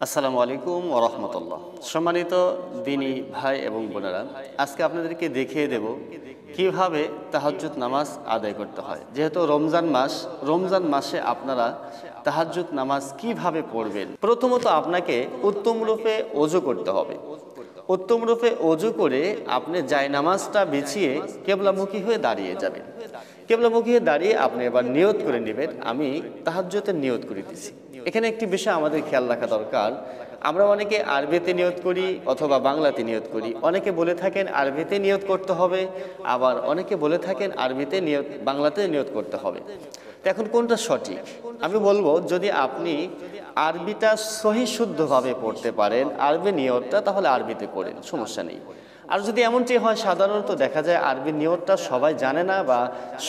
আসসালামু আলাইকুম ওয়া রাহমাতুল্লাহ। সম্মানিত দিনী ভাই এবং বোনেরা, আজকে আপনাদেরকে দেখিয়ে দেব কিভাবে তাহাজ্জুদ নামাজ আদায় করতে হয়। যেহেতু রমজান মাসে আপনারা তাহাজ্জুদ নামাজ কিভাবে পড়বেন। প্রথমত আপনাকে উত্তম রূপে ওযু করতে হবে। উত্তম রূপে ওযু করে আপনি জায়নামাজটা বিছিয়ে কিবলামুখী হয়ে দাঁড়িয়ে যাবেন। কিবলামুখী হয়ে দাঁড়িয়ে আপনি এবার নিয়ত করে নেবেন, আমি তাহাজ্জুদের নিয়ত করিতেছি। এখানে একটি বিষয় আমাদের খেয়াল রাখা দরকার। আমরা অনেকে আরবিতে নিয়ত করি অথবা বাংলাতে নিয়ত করি। অনেকে বলে থাকেন আরবিতে নিয়ত করতে হবে, আবার অনেকে বলে থাকেন বাংলাতে নিয়ত করতে হবে। তো এখন কোনটা সঠিক? আমি বলবো, যদি আপনি আরবিটা সহি শুদ্ধভাবে পড়তে পারেন আরবি নিয়তটা, তাহলে আরবিতে পড়েন, সমস্যা নেই। আর যদি এমনটি হয়, সাধারণত দেখা যায় আরবি নিয়তটা সবাই জানে না বা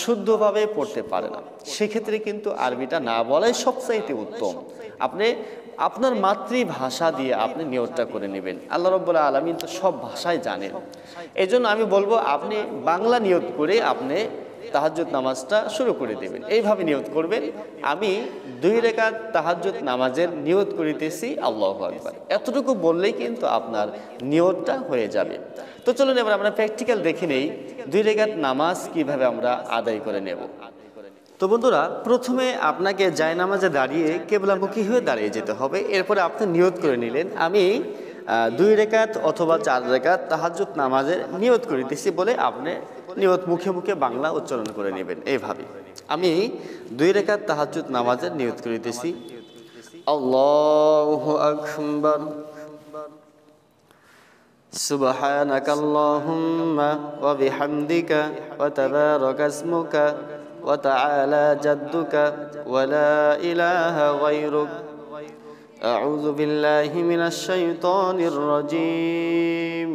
শুদ্ধভাবে পড়তে পারে না, সেক্ষেত্রে কিন্তু আরবিটা না বলাই সবচাইতে উত্তম। আপনি আপনার মাতৃভাষা দিয়ে আপনি নিয়তটা করে নেবেন। আল্লাহ রাব্বুল আলামিন তো সব ভাষায় জানেন। এজন্য আমি বলবো, আপনি বাংলা নিয়ত করে আপনি তাহাজ্জুদ নামাজটা শুরু করে দেবেন। এইভাবে নিয়ত করবেন, আমি 2 রাকাত তাহাজ্জুদ নামাজের নিয়ত করিতেছি, আল্লাহু আকবার। এতটুকু বললেই কিন্তু আপনার নিয়তটা হয়ে যাবে। তো চলুন এবার আমরা প্র্যাকটিক্যাল দেখে নেই 2 রাকাত নামাজ কিভাবে আমরা আদায় করে নেব। তো বন্ধুরা, প্রথমে আপনাকে জায়নামাজে দাঁড়িয়ে কিবলামুখী হয়ে দাঁড়িয়ে যেতে হবে। এরপরে আপনি নিয়ত করে নিলেন, আমি 2 রাকাত অথবা 4 রাকাত তাহাজ্জুদ নামাজের নিয়ত করিতেছি বলে আপনি নিয়ত মুখে মুখে বাংলা উচ্চারণ করে নেবেন। এইভাবে আমি 2 রাকাত তাহাজ্জুদ নামাজের নিয়ত করিতেছি। আল্লাহু আকবার। সুবহানাকাল্লাহুম্মা ওয়া বিহামদিকা ওয়া তাবারাকা ইসমুকা ওয়া তাআলা জাদ্দুকা ওয়া লা ইলাহা গায়রুক। আউযু বিল্লাহি মিনাশ শাইতানির রাজীম।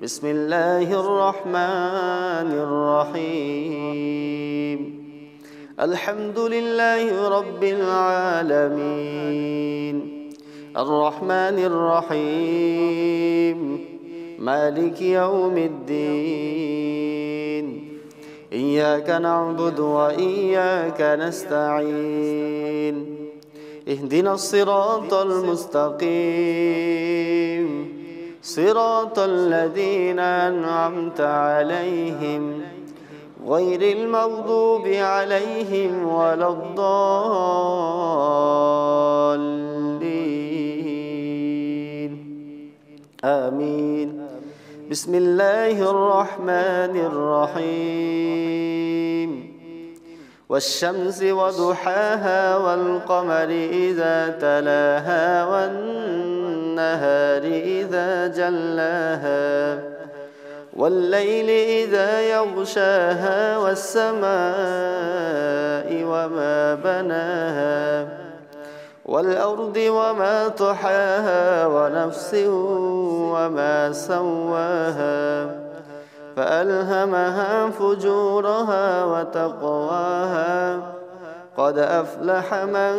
বিসমিল্লাহির রহমানির রহিম। আলহামদুলিল্লাহি রাব্বিল আলামিন। الرحمن الرحيم مالك يوم الدين إياك نعبد وإياك نستعين اهدنا الصراط المستقيم صراط الذين أنعمت عليهم غير المغضوب عليهم ولا الضالين آمين بسم الله الرحمن الرحيم والشمس وضحاها والقمر إذا تلاها والنهار إذا جلاها والليل إذا يغشاها والسماء وما بناها والأرض وما طحاها ونفس وما سواها فألهمها فجورها وتقواها قد أفلح من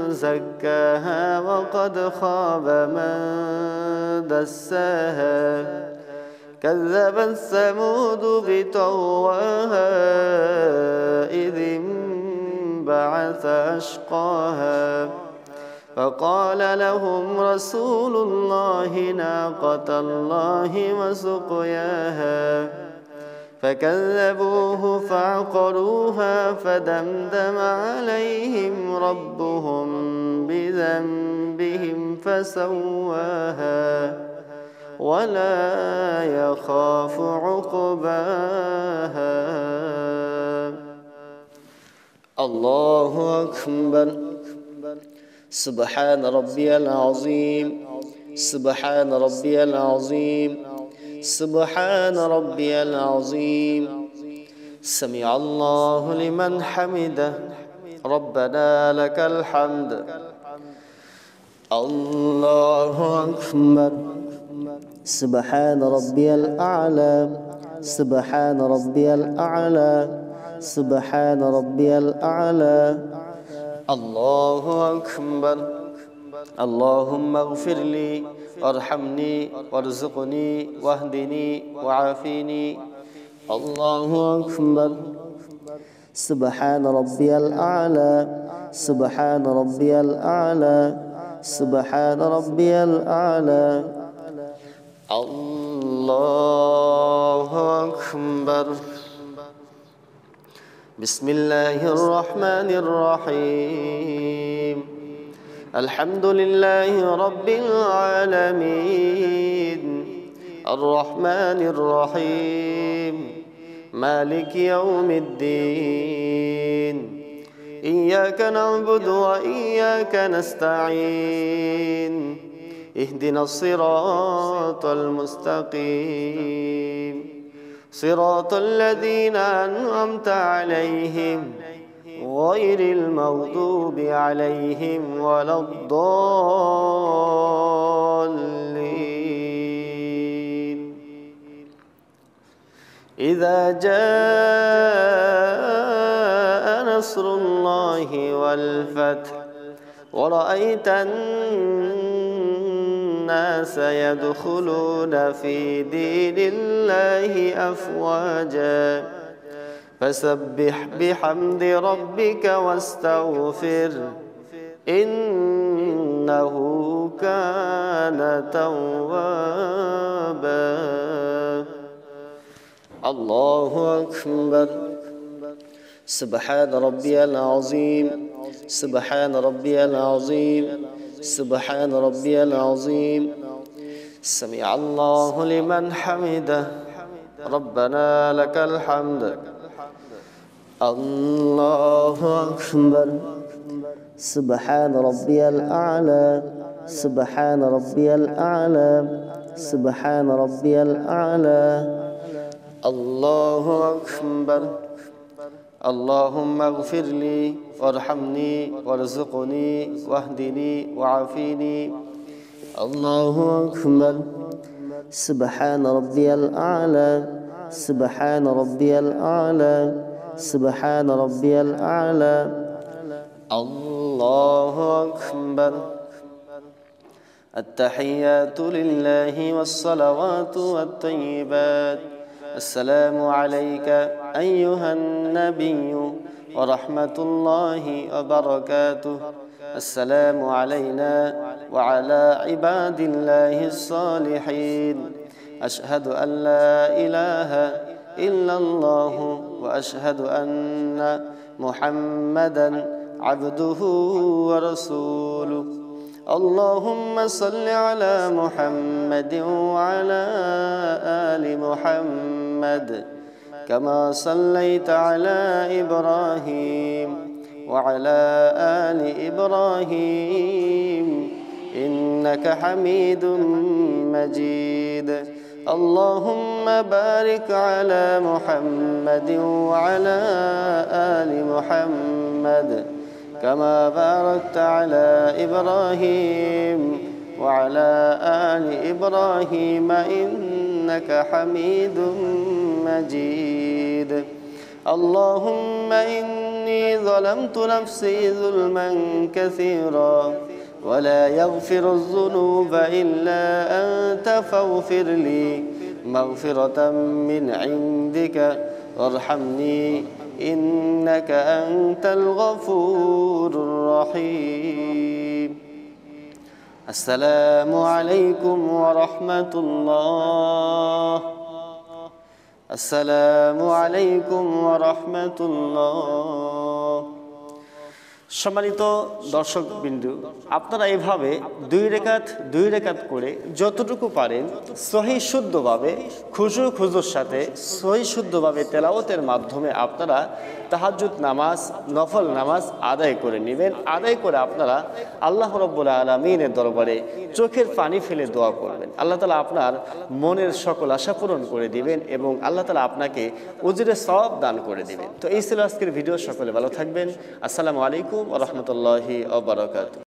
زكاها وقد خاب من دساها كذبت ثمود بطغواها إذ انبعث أشقاها فقال لهم رسول الله ناقة الله وسقياها فكذبوه فعقروها فدمدم عليهم ربهم بذنبهم فسواها ولا يخاف عقباها الله أكبر سبحان ربي العظيم سبحان ربي العظيم سبحان ربي العظيم سمع الله لمن حمده ربنا لك الحمد الله أكبر سبحان ربي الأعلى سبحان ربي الأعلى سبحان ربي الأعلى الله أكبر اللهم اغفر لي وارحمني وارزقني واهدني وعافني الله أكبر سبحان ربي الأعلى سبحان ربي الأعلى سبحان ربي الأعلى. الله أكبر. بسم الله الرحمن الرحيم. الحمد لله رب العالمين الرحمن الرحيم مالك يوم الدين إياك نعبد وإياك نستعين اهدنا الصراط المستقيم صراط الذين أنعمت عليهم غير المغضوب عليهم ولا الضالين. إذا جاء نصر الله والفتح ورأيت الناس يدخلون في دين الله أفواجا فسبح بحمد ربك واستغفر إنه كان توابا. الله أكبر. سبحان ربي العظيم سبحان ربي العظيم سبحان ربي العظيم. سمع الله لمن حمده ربنا لك الحمد. الله أكبر. سبحان ربي الأعلى سبحان ربي الأعلى سبحان ربي الأعلى. الله أكبر. اللهم اغفر لي وارحمني وارزقني واهدني وعافيني. الله أكبر. سبحان ربي الأعلى سبحان ربي الأعلى سبحان ربي الأعلى. الله أكبر. التحيات لله والصلوات والطيبات. السلام عليك أيها النبي ورحمة الله وبركاته. السلام علينا وعلى عباد الله الصالحين. أشهد أن لا إله إلا الله وأشهد أن محمدا عبده ورسوله. اللهم صل على محمد وعلى آل محمد كما صليت على إبراهيم وعلى آل إبراهيم إنك حميد مجيد. اللهم بارك على محمد وعلى آل محمد كما باركت على إبراهيم وعلى آل إبراهيم إنك حميد مجيد. اللهم إني ظلمت نفسي ظلما كثيرا ولا يغفر الذنوب إلا أنت فاغفر لي مغفرة من عندك وارحمني إنك أنت الغفور الرحيم. السلام عليكم ورحمة الله. السلام عليكم ورحمة الله. সম্মানিত দর্শকবৃন্দু, আপনারা এভাবে দুই রেকাত করে যতটুকু পারেন সহিহ শুদ্ধভাবে খুশুর সাথে সহিহ শুদ্ধভাবে তেলাওয়াতের মাধ্যমে আপনারা তাহাজ্জুদ নামাজ, নফল নামাজ আদায় করে নেবেন। আদায় করে আপনারা আল্লাহ রাব্বুল আলামিনের দরবারে চোখের পানি ফেলে দোয়া করবেন। আল্লাহ তাআলা আপনার মনের সকল আশা পূরণ করে দিবেন এবং আল্লাহ তাআলা আপনাকে উজরে সওয়াব দান করে দিবেন। তো এই ছিল আজকের ভিডিও। সকলে ভালো থাকবেন। আসসালামু আলাইকুম ওয়া রাহমাতুল্লাহি ওয়া বারাকাতুহু।